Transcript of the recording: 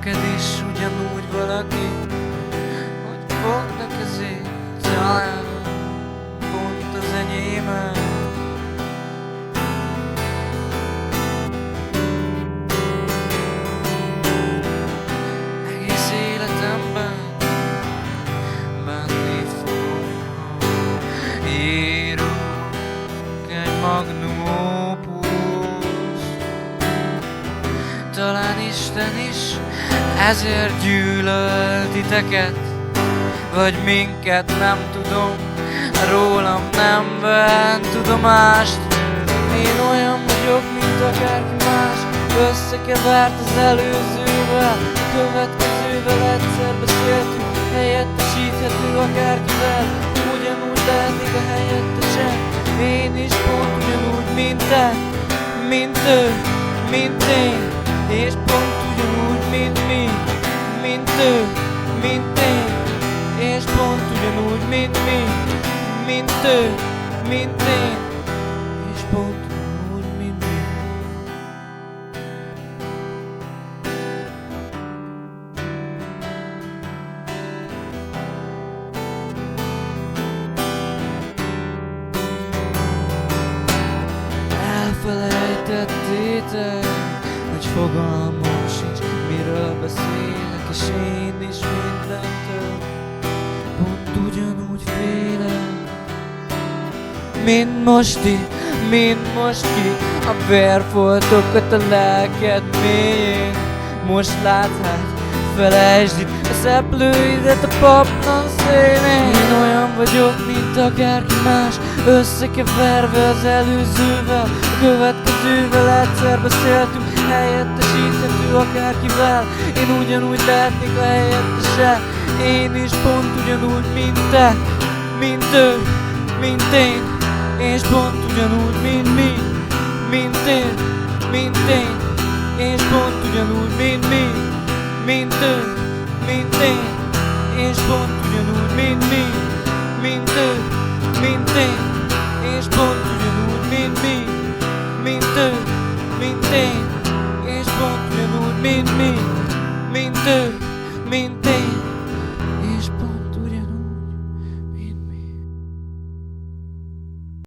neked is ugyanúgy valaki, hogy fognak ezért talán pont az enyémet. Egész életemben menni fog, írok egy magnum opuszt. Talán Isten is ezért gyűlöl titeket, vagy minket, nem tudom, rólam nem vett tudomást. Én olyan vagyok, mint akárki más, összekevert az előzővel, a következővel egyszer beszéltünk, helyettesíthető akárkivel, ugyanúgy lehetnék a helyettesem. Én is pont ugyanúgy, mint te, mint ő, mint én, és pont ugyanúgy, mint mi, mint ő, mint én, és pont ugyanúgy, mint mi, mint ő, mint én, és pont ugyanúgy, mint mi. Elfelejtettétek, hogy fogalmam sincs, miről beszélek, és én is mindentől pont ugyanúgy félek, mint most ki a vérfoltokat a lelked mélyén. Most láthatsz, felejtsd itt a szeplőidet a paplan szélén. Én olyan vagyok, mint akárki más, összekeverve az előzővel, a következővel egyszer beszéltünk, helyettesíthető akárkivel. Én ugyanúgy lehetnék a helyettese, én is pont ugyanúgy, mint te, mint ő, mint én, és pont ugyanúgy, mint mi, mint én, mint én, és pont ugyanúgy, mint mi, mint ő, mint én, és pont ugyanúgy, mint mi, mint ő, mint én, és pont ugyanúgy, mint mi, mint ő, mint én, és pont ugyanúgy, mint mi, mint ő, mint én.